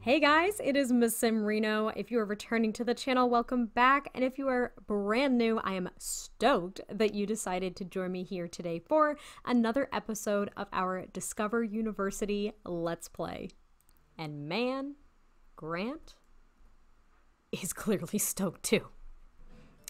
Hey guys, it is MissSimReno. If you are returning to the channel, welcome back. And if you are brand new, I am stoked that you decided to join me here today for another episode of our Discover University Let's Play. And man, Grant is clearly stoked too.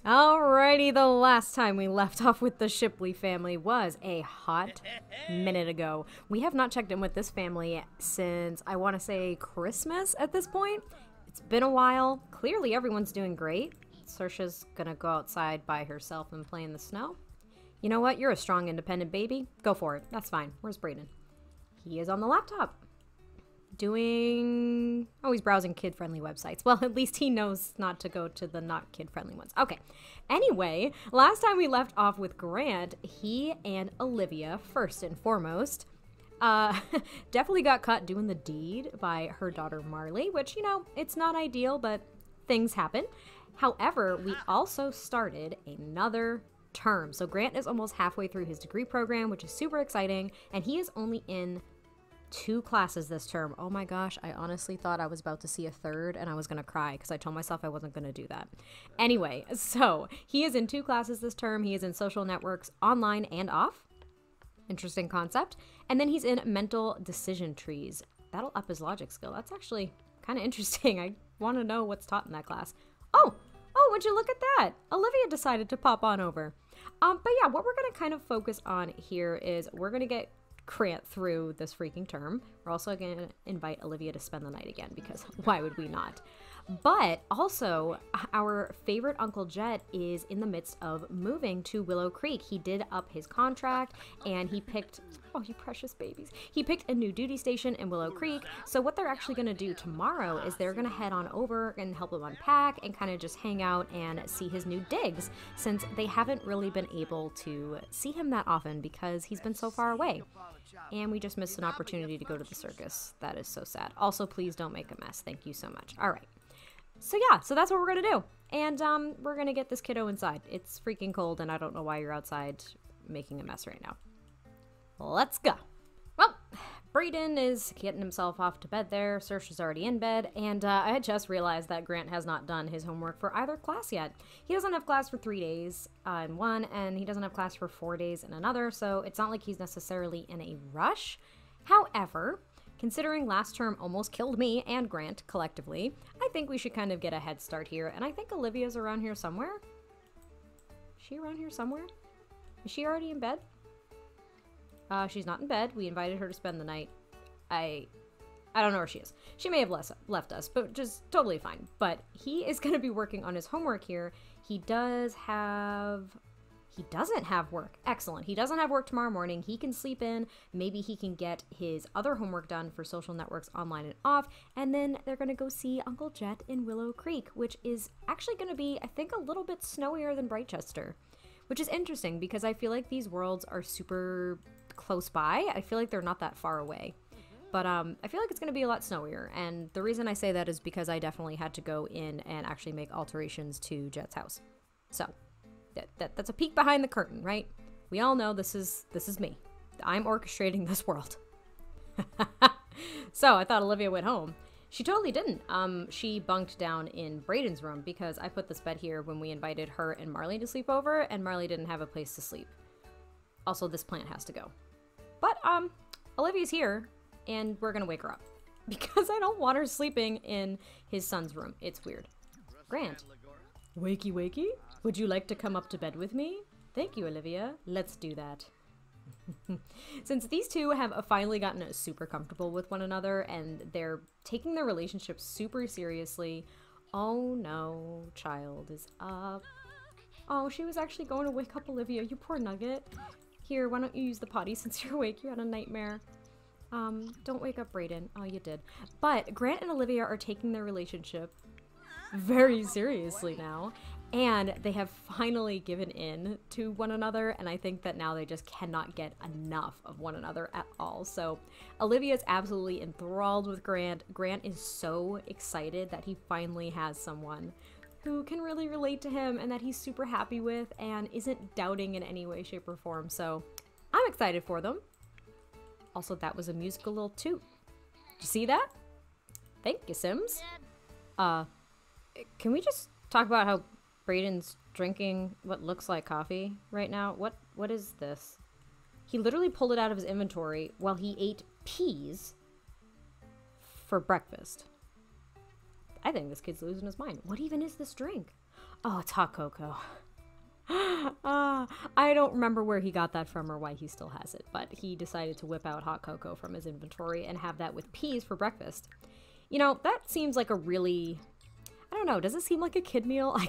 Alrighty, the last time we left off with the Shipley family was a hot minute ago. We have not checked in with this family since, I want to say, Christmas at this point. It's been a while. Clearly everyone's doing great. Saoirse's gonna go outside by herself and play in the snow. You know what? You're a strong, independent baby. Go for it. That's fine. Where's Brayden? He is on the laptop. Oh, he's browsing kid-friendly websites. Well, at least he knows not to go to the not kid-friendly ones. Okay. Anyway, last time we left off with Grant, he and Olivia, first and foremost, definitely got caught doing the deed by her daughter Marley, which, you know, it's not ideal, but things happen. However, we also started another term. So Grant is almost halfway through his degree program, which is super exciting, and he is only in 2 classes this term. Oh my gosh, I honestly thought I was about to see a third and I was gonna cry because I told myself I wasn't gonna do that. Anyway, so he is in 2 classes this term. He is in social networks, online and off. Interesting concept. And then he's in mental decision trees. That'll up his logic skill. That's actually kind of interesting. I want to know what's taught in that class. Oh, would you look at that? Olivia decided to pop on over. But yeah, what we're gonna kind of focus on here is we're gonna get Grant through this freaking term. We're also going to invite Olivia to spend the night again because why would we not? But also, our favorite Uncle Jett is in the midst of moving to Willow Creek. He did up his contract and he picked, oh, you precious babies. He picked a new duty station in Willow Creek. So what they're actually going to do tomorrow is they're going to head on over and help him unpack and kind of just hang out and see his new digs, since they haven't really been able to see him that often because he's been so far away. And we just missed an opportunity to go to the circus. That is so sad. Also, please don't make a mess. Thank you so much. All right. So yeah, so that's what we're going to do. And we're going to get this kiddo inside. It's freaking cold, and I don't know why you're outside making a mess right now. Let's go. Well, Brayden is getting himself off to bed there. Saoirse's already in bed. And I had just realized that Grant has not done his homework for either class yet. He doesn't have class for 3 days in one, and he doesn't have class for 4 days in another. So it's not like he's necessarily in a rush. However, considering last term almost killed me and Grant collectively, I think we should kind of get a head start here. And I think Olivia's around here somewhere. Is she around here somewhere? Is she already in bed? She's not in bed. We invited her to spend the night. I don't know where she is. She may have left us, but just totally fine. But he is going to be working on his homework here. He doesn't have work. Excellent. He doesn't have work tomorrow morning. He can sleep in. Maybe he can get his other homework done for social networks online and off. And then they're going to go see Uncle Jett in Willow Creek, which is actually going to be, I think, a little bit snowier than Brightchester, which is interesting because I feel like these worlds are super close by. I feel like they're not that far away. But I feel like it's going to be a lot snowier. And the reason I say that is because I definitely had to go in and actually make alterations to Jett's house. So that's a peek behind the curtain, right? We all know this is me. I'm orchestrating this world. So I thought Olivia went home. She totally didn't. She bunked down in Brayden's room because I put this bed here when we invited her and Marley to sleep over, and Marley didn't have a place to sleep. Also, this plant has to go. But Olivia's here, and we're gonna wake her up because I don't want her sleeping in his son's room. It's weird. Grant. Wakey wakey? Would you like to come up to bed with me? Thank you, Olivia. Let's do that. Since these two have finally gotten super comfortable with one another and they're taking their relationship super seriously. Oh no, child is up. Oh, she was actually going to wake up Olivia. You poor nugget. Here, why don't you use the potty since you're awake? You had a nightmare. Don't wake up Brayden. Oh, you did. But Grant and Olivia are taking their relationship very seriously now, and they have finally given in to one another, and I think that now they just cannot get enough of one another at all. So Olivia is absolutely enthralled with Grant. Grant is so excited that he finally has someone who can really relate to him and that he's super happy with and isn't doubting in any way, shape, or form. So I'm excited for them. Also, that was a musical little toot. Did you see that? Thank you, Sims. Can we just talk about how Brayden's drinking what looks like coffee right now? What is this? He literally pulled it out of his inventory while he ate peas for breakfast. I think this kid's losing his mind. What even is this drink? Oh, it's hot cocoa. I don't remember where he got that from or why he still has it, but he decided to whip out hot cocoa from his inventory and have that with peas for breakfast. You know, that seems like a really... I don't know, does it seem like a kid meal? I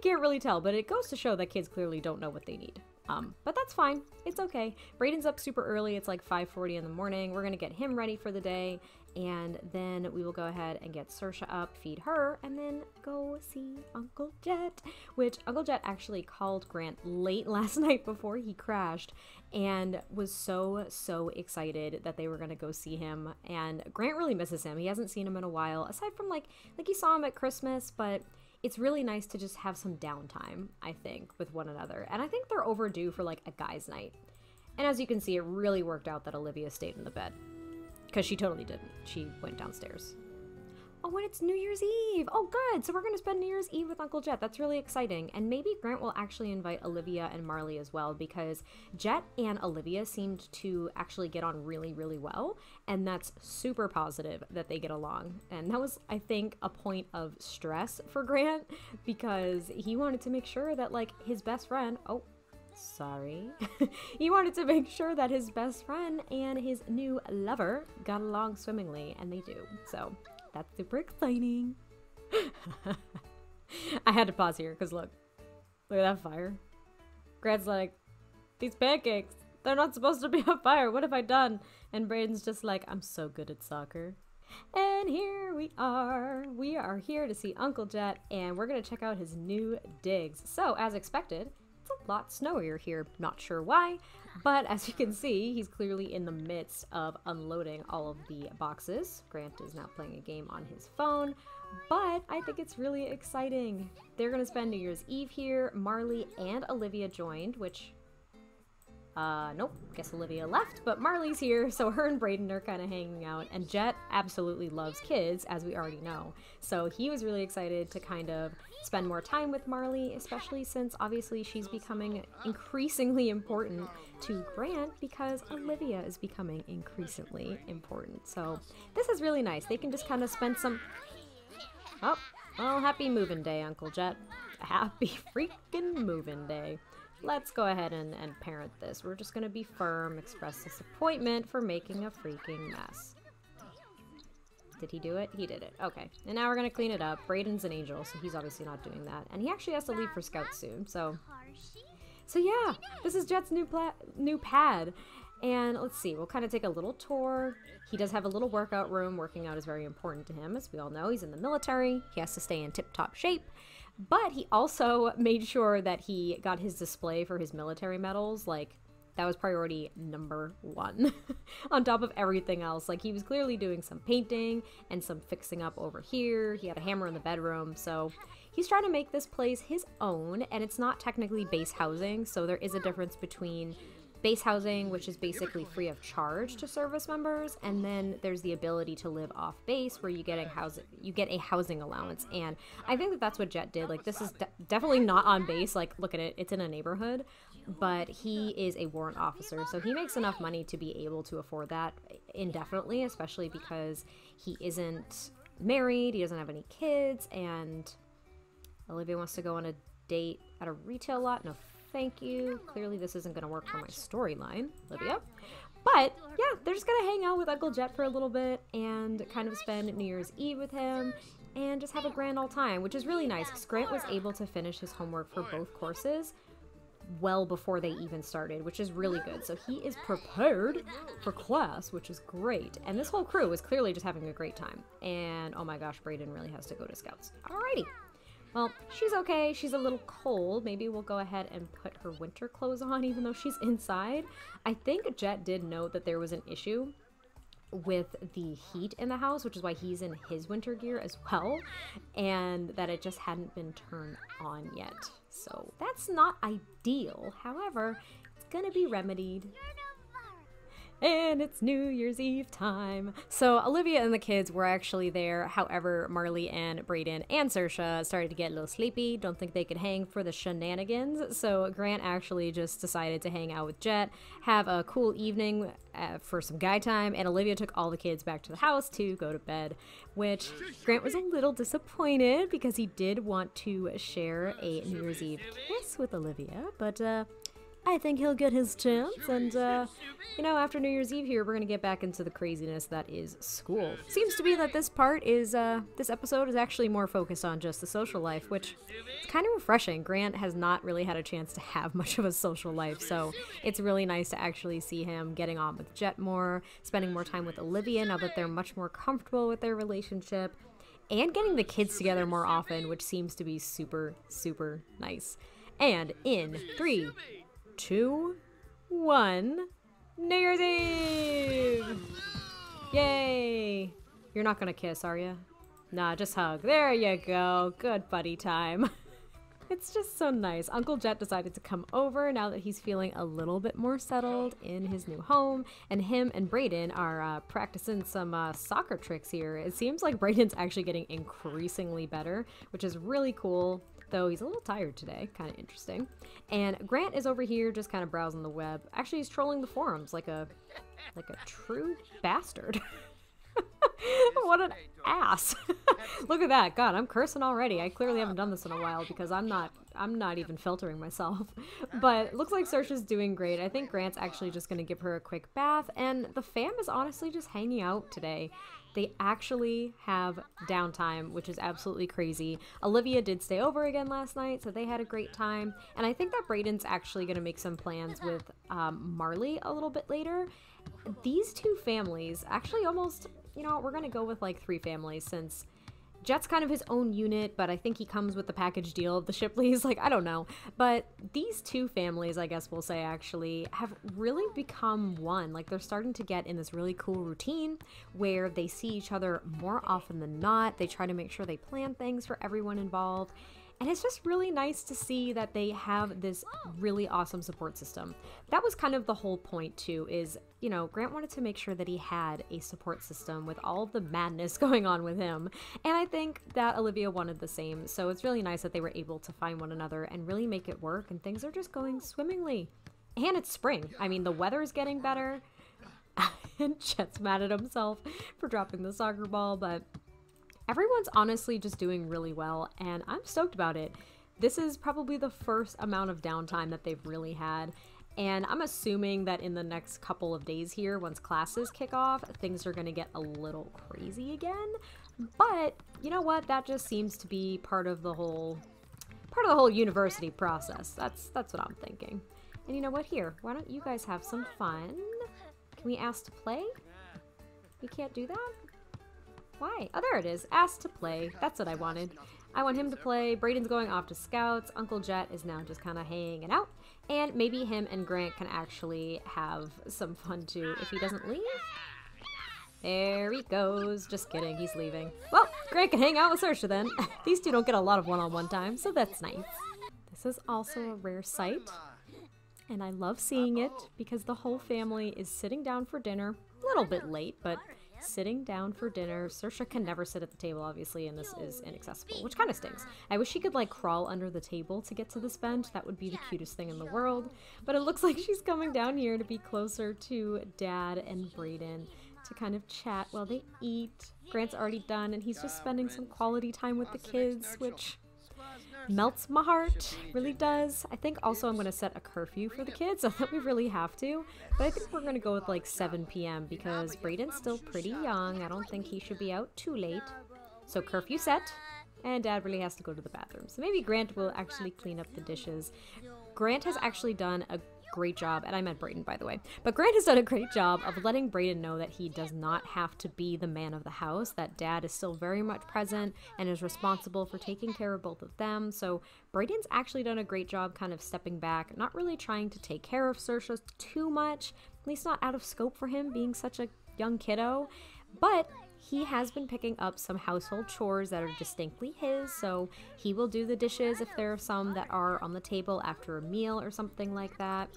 can't really tell, but it goes to show that kids clearly don't know what they need. But that's fine. It's okay. Brayden's up super early. It's like 5:40 in the morning. We're going to get him ready for the day, and then we will go ahead and get Saoirse up, feed her, and then go see Uncle Jett, which Uncle Jett actually called Grant late last night before he crashed and was so excited that they were going to go see him. And Grant really misses him. He hasn't seen him in a while, aside from like he saw him at Christmas, but it's really nice to just have some downtime, I think, with one another. And I think they're overdue for like a guy's night. And as you can see, it really worked out that Olivia stayed in the bed. Because she totally didn't. She went downstairs. Oh, and it's New Year's Eve. Oh, good. So we're going to spend New Year's Eve with Uncle Jett. That's really exciting. And maybe Grant will actually invite Olivia and Marley as well, because Jett and Olivia seemed to actually get on really well. And that's super positive that they get along. And that was, I think, a point of stress for Grant, because he wanted to make sure that, like, his best friend... Oh, sorry. He wanted to make sure that his best friend and his new lover got along swimmingly, and they do. So... that's super exciting. I had to pause here because look at that fire. Grant's like, these pancakes, they're not supposed to be on fire. What have I done? And Brayden's just like, I'm so good at soccer. And here we are. We are here to see Uncle Jett, and we're going to check out his new digs. So, as expected, it's a lot snowier here. Not sure why, but as you can see, he's clearly in the midst of unloading all of the boxes. Grant is now playing a game on his phone, but I think it's really exciting. They're going to spend New Year's Eve here. Marley and Olivia joined, which... nope, guess Olivia left, but Marley's here, so her and Brayden are kind of hanging out, and Jett absolutely loves kids, as we already know, so he was really excited to kind of spend more time with Marley, especially since obviously she's becoming increasingly important to Grant, because Olivia is becoming increasingly important. So this is really nice. They can just kind of spend some... Oh, well, happy moving day, Uncle Jett. Happy freaking moving day. Let's go ahead and parent this. We're just going to be firm, express disappointment for making a freaking mess. Did he do it? He did it. Okay. And now we're going to clean it up. Brayden's an angel, so he's obviously not doing that. And he actually has to leave for Scouts soon, so yeah, this is Jett's new pad. And let's see, we'll kind of take a little tour. He does have a little workout room. Working out is very important to him, as we all know. He's in the military. He has to stay in tip-top shape. But he also made sure that he got his display for his military medals. Like, that was priority number one on top of everything else. Like, he was clearly doing some painting and some fixing up over here. He had a hammer in the bedroom. So he's trying to make this place his own, and it's not technically base housing. So there is a difference between base housing, which is basically free of charge to service members, and then there's the ability to live off base, where you get a housing allowance. And I think that that's what Jett did. Like, this is definitely not on base. Like, look at it, it's in a neighborhood, but he is a warrant officer, so he makes enough money to be able to afford that indefinitely, especially because he isn't married, he doesn't have any kids, and Olivia wants to go on a date at a retail lot. No thank you. Clearly this isn't going to work for my storyline, Olivia. But yeah, they're just going to hang out with Uncle Jett for a little bit and kind of spend New Year's Eve with him and just have a grand old time, which is really nice because Grant was able to finish his homework for both courses well before they even started, which is really good. So he is prepared for class, which is great. And this whole crew is clearly just having a great time. And oh my gosh, Brayden really has to go to Scouts. Alrighty. Well, she's okay. She's a little cold. Maybe we'll go ahead and put her winter clothes on even though she's inside. I think Jett did note that there was an issue with the heat in the house, which is why he's in his winter gear as well, and that it just hadn't been turned on yet. So that's not ideal. However, it's gonna be remedied. And it's New Year's Eve time. So Olivia and the kids were actually there. However, Marley and Brayden and Saoirse started to get a little sleepy. Don't think they could hang for the shenanigans. So Grant actually just decided to hang out with Jett, have a cool evening for some guy time. And Olivia took all the kids back to the house to go to bed, which Grant was a little disappointed because he did want to share a New Year's Eve kiss with Olivia. But I think he'll get his chance, and, you know, after New Year's Eve here, we're gonna get back into the craziness that is school. Seems to be that this part is, this episode is actually more focused on just the social life, which is kind of refreshing. Grant has not really had a chance to have much of a social life, so it's really nice to actually see him getting on with Jett more, spending more time with Olivia now that they're much more comfortable with their relationship, and getting the kids together more often, which seems to be super, super nice. And in 3, 2, 1, New Year's Eve! Yay! You're not gonna kiss, are you? Nah, just hug. There you go. Good buddy time. It's just so nice. Uncle Jett decided to come over now that he's feeling a little bit more settled in his new home, and him and Brayden are practicing some soccer tricks here. It seems like Brayden's actually getting increasingly better, which is really cool. Though he's a little tired today, kind of interesting. And Grant is over here just kind of browsing the web. Actually, he's trolling the forums like a true bastard. What an ass. Look at that. God, I'm cursing already. I clearly haven't done this in a while because I'm not even filtering myself. But it looks like Saoirse's doing great. I think Grant's actually just going to give her a quick bath, and the fam is honestly just hanging out today. They actually have downtime, which is absolutely crazy. Olivia did stay over again last night, so they had a great time. And I think that Brayden's actually going to make some plans with Marley a little bit later. These two families, actually almost, you know, we're going to go with like 3 families since Jett's kind of his own unit, but I think he comes with the package deal of the Shipleys. Like, I don't know. But these two families, I guess we'll say, actually have really become one. Like, they're starting to get in this really cool routine where they see each other more often than not. They try to make sure they plan things for everyone involved. And it's just really nice to see that they have this really awesome support system. That was kind of the whole point too, is, you know, Grant wanted to make sure that he had a support system with all of the madness going on with him. And I think that Olivia wanted the same. So it's really nice that they were able to find one another and really make it work, and things are just going swimmingly. And it's spring. I mean, the weather is getting better. And Jett's mad at himself for dropping the soccer ball, but everyone's honestly just doing really well, and I'm stoked about it. This is probably the first amount of downtime that they've really had, and I'm assuming that in the next couple of days here, once classes kick off, things are going to get a little crazy again. But you know what? That just seems to be part of the whole university process. That's what I'm thinking. And you know what? Here, why don't you guys have some fun? Can we ask to play? We can't do that? Why? Oh, there it is. Asked to play. That's what I wanted. I want him to play. Brayden's going off to scouts. Uncle Jett is now just kind of hanging out. And maybe him and Grant can actually have some fun too if he doesn't leave. There he goes. Just kidding. He's leaving. Well, Grant can hang out with Saoirse then. These two don't get a lot of one-on-one time, so that's nice. This is also a rare sight, and I love seeing it because the whole family is sitting down for dinner. A little bit late, but sitting down for dinner. Saoirse can never sit at the table, obviously, and this is inaccessible, which kind of stinks. I wish she could, like, crawl under the table to get to this bench. That would be the cutest thing in the world. But it looks like she's coming down here to be closer to Dad and Brayden to kind of chat while they eat. Grant's already done, and he's just spending some quality time with the kids, which melts my heart, really does. I think also I'm going to set a curfew for the kids, so that we really have to, but I think we're going to go with like 7 p.m. because Brayden's still pretty young. I don't think he should be out too late. So curfew set, and Dad really has to go to the bathroom. So maybe Grant will actually clean up the dishes. Grant has actually done a great job, and I meant Brayden, by the way, but Grant has done a great job of letting Brayden know that he does not have to be the man of the house, that Dad is still very much present and is responsible for taking care of both of them. So Brayden's actually done a great job kind of stepping back, not really trying to take care of Saoirse too much, at least not out of scope for him being such a young kiddo, but he has been picking up some household chores that are distinctly his, so he will do the dishes if there are some that are on the table after a meal or something like that.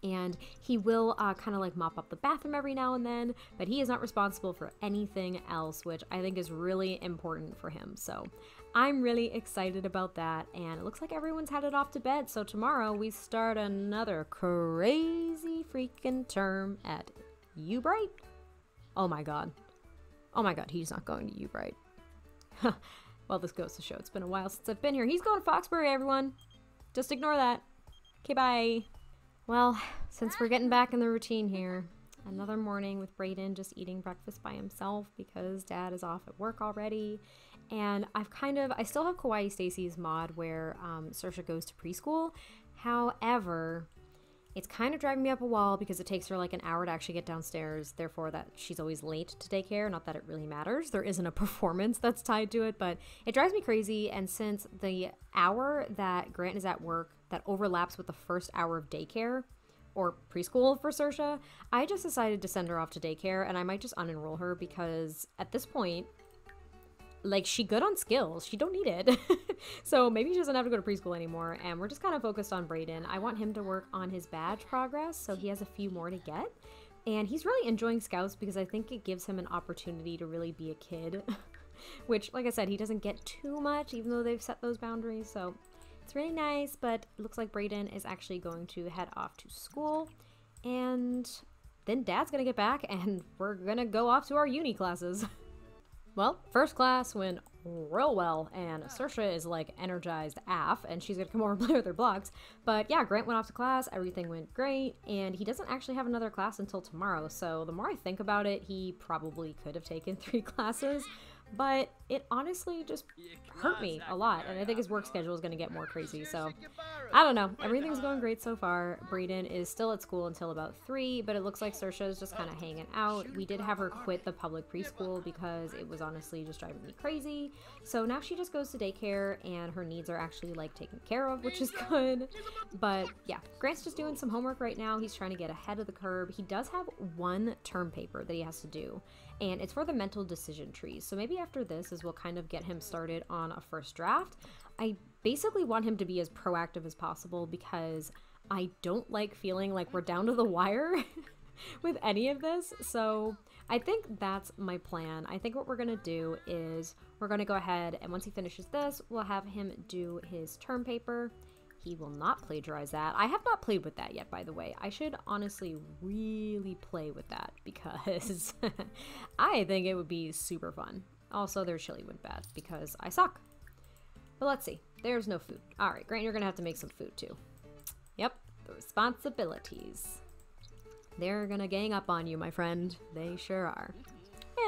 and he will kind of like mop up the bathroom every now and then, but he is not responsible for anything else, which I think is really important for him. So I'm really excited about that, and it looks like everyone's headed off to bed. So tomorrow we start another crazy freaking term at U Bright. Oh my god, he's not going to U Bright. Well, this goes to show it's been a while since I've been here. He's going to Foxbury, everyone. Just ignore that. Okay, bye. Well, since we're getting back in the routine here, another morning with Brayden just eating breakfast by himself because Dad is off at work already. And I still have Kawaii Stacy's mod where Saoirse goes to preschool. However, it's kind of dragging me up a wall because it takes her like an hour to actually get downstairs, therefore that she's always late to daycare. Not that it really matters. There isn't a performance that's tied to it, but it drives me crazy. And since the hour that Grant is at work that overlaps with the first hour of daycare or preschool for Saoirse, I just decided to send her off to daycare, and I might just unenroll her because at this point, like, she good on skills. She don't need it. So maybe she doesn't have to go to preschool anymore, and we're just kind of focused on Brayden. I want him to work on his badge progress, so he has a few more to get. And he's really enjoying Scouts because I think it gives him an opportunity to really be a kid. Which, like I said, he doesn't get too much, even though they've set those boundaries. So it's really nice, but it looks like Brayden is actually going to head off to school. And then Dad's going to get back, and we're going to go off to our uni classes. Well, first class went real well, and Saoirse is like energized AF, and she's gonna come over and play with her blocks. But yeah, Grant went off to class, everything went great, and he doesn't actually have another class until tomorrow, so the more I think about it, he probably could have taken 3 classes, but it honestly just hurt me a lot, and I think his work schedule is going to get more crazy, so I don't know. Everything's going great so far. Brayden is still at school until about 3, but it looks like Saoirse is just kind of hanging out. We did have her quit the public preschool because it was honestly just driving me crazy, so now she just goes to daycare, and her needs are actually like taken care of, which is good. But yeah, Grant's just doing some homework right now. He's trying to get ahead of the curve. He does have 1 term paper that he has to do, and it's for the mental decision trees. So maybe after this is we'll kind of get him started on a first draft. I basically want him to be as proactive as possible because I don't like feeling like we're down to the wire with any of this. So I think that's my plan. I think what we're gonna do is we're gonna go ahead, and once he finishes this, we'll have him do his term paper. He will not plagiarize that. I have not played with that yet, by the way. I should honestly really play with that because I think it would be super fun. Also, their chili went bad because I suck. But let's see. There's no food. All right, Grant, you're going to have to make some food too. Yep, the responsibilities. They're going to gang up on you, my friend. They sure are.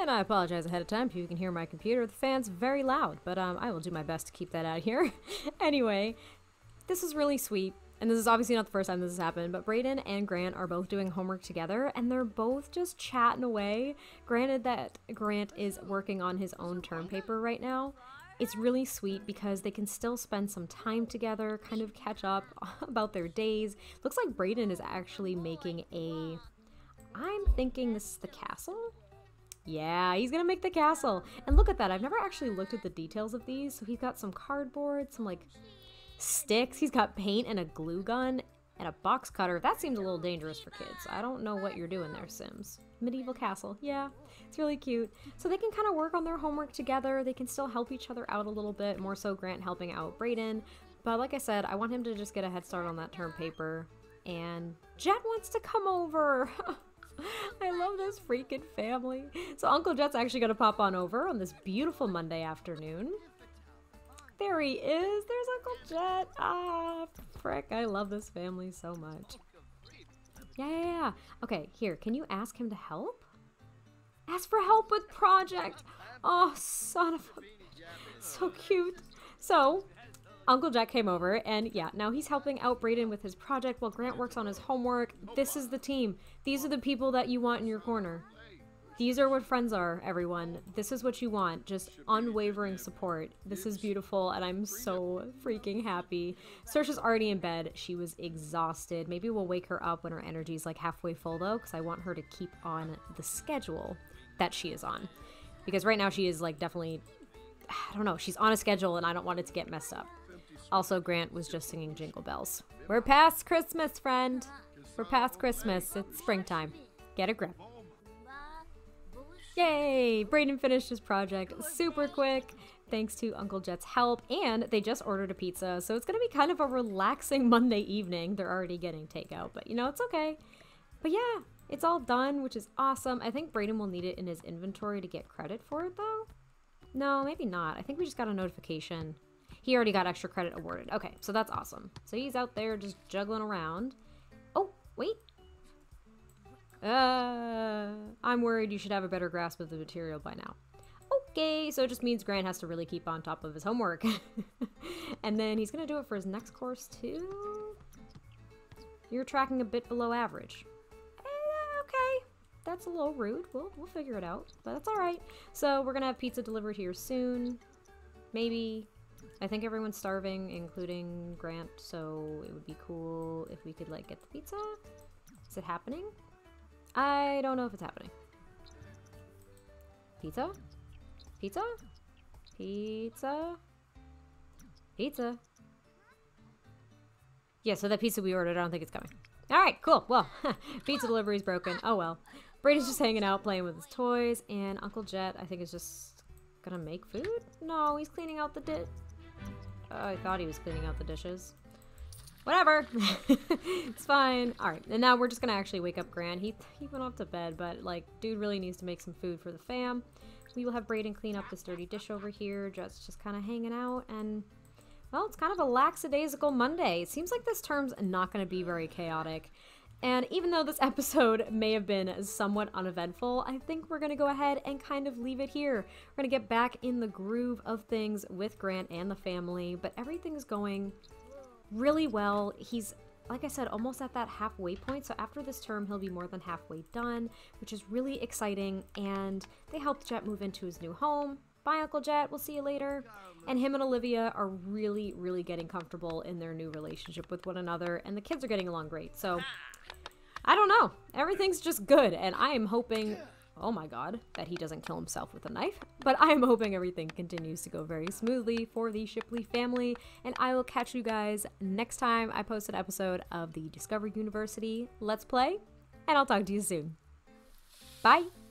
And I apologize ahead of time if you can hear my computer. The fan's very loud, but I will do my best to keep that out here. Anyway, this is really sweet, and this is obviously not the first time this has happened, but Brayden and Grant are both doing homework together, and they're both just chatting away. Granted that Grant is working on his own term paper right now, it's really sweet because they can still spend some time together, kind of catch up about their days. Looks like Brayden is actually making I'm thinking this is the castle? Yeah, he's gonna make the castle. And look at that, I've never actually looked at the details of these. So he's got some cardboard, some like sticks, he's got paint and a glue gun and a box cutter. That seems a little dangerous for kids. I don't know what you're doing there, Sims. Medieval castle. Yeah, it's really cute. So they can kind of work on their homework together. They can still help each other out a little bit, more so Grant helping out Brayden. But like I said, I want him to just get a head start on that term paper. And Jett wants to come over. I love this freaking family. So Uncle Jett's actually going to pop on over on this beautiful Monday afternoon. There he is. There's Uncle Jett. Ah, frick. I love this family so much. Yeah. Okay, here. Can you ask him to help? Ask for help with project. Oh, son of a bitch. So cute. So, Uncle Jett came over, and yeah, now he's helping out Brayden with his project while Grant works on his homework. This is the team. These are the people that you want in your corner. These are what friends are, everyone. This is what you want. Just unwavering support. This is beautiful, and I'm so freaking happy. Saoirse's already in bed. She was exhausted. Maybe we'll wake her up when her energy's like halfway full, though, because I want her to keep on the schedule that she is on. Because right now she is like definitely, I don't know, she's on a schedule, and I don't want it to get messed up. Also, Grant was just singing Jingle Bells. We're past Christmas, friend. We're past Christmas. It's springtime. Get a grip. Yay! Brayden finished his project super quick thanks to Uncle Jett's help, and they just ordered a pizza, so it's gonna be kind of a relaxing Monday evening. They're already getting takeout, but you know, it's okay. But yeah, it's all done, which is awesome. I think Brayden will need it in his inventory to get credit for it, though. No, maybe not. I think we just got a notification. He already got extra credit awarded. Okay, so that's awesome. So he's out there just juggling around. Oh, wait. I'm worried you should have a better grasp of the material by now. Okay, so it just means Grant has to really keep on top of his homework. And then he's gonna do it for his next course too. You're tracking a bit below average. Okay, that's a little rude. We'll figure it out, but that's all right. So we're gonna have pizza delivered here soon. Maybe. I think everyone's starving, including Grant, so it would be cool if we could like get the pizza. Is it happening? I don't know if it's happening. Pizza? Pizza? Pizza? Pizza? Yeah, so that pizza we ordered, I don't think it's coming. Alright, cool. Well, pizza delivery's broken. Oh well. Brady's just hanging out, playing with his toys, and Uncle Jett, I think, is just gonna make food? No, he's cleaning out the dish. I thought he was cleaning out the dishes. Whatever. It's fine. Alright, and now we're just gonna actually wake up Grant. He went off to bed, but like, dude really needs to make some food for the fam. We will have Brayden clean up this dirty dish over here. Jet's just kind of hanging out, and well, it's kind of a lackadaisical Monday. It seems like this term's not gonna be very chaotic. And even though this episode may have been somewhat uneventful, I think we're gonna go ahead and kind of leave it here. We're gonna get back in the groove of things with Grant and the family, but everything's going really well. He's, like I said, almost at that halfway point, so after this term he'll be more than halfway done, which is really exciting. And they helped Jett move into his new home. Bye, Uncle Jett, we'll see you later. And him and Olivia are really, really getting comfortable in their new relationship with one another, and the kids are getting along great. So I don't know, everything's just good, and I am hoping, oh my god, that he doesn't kill himself with a knife. But I am hoping everything continues to go very smoothly for the Shipley family, and I will catch you guys next time I post an episode of the Discover University Let's Play, and I'll talk to you soon. Bye!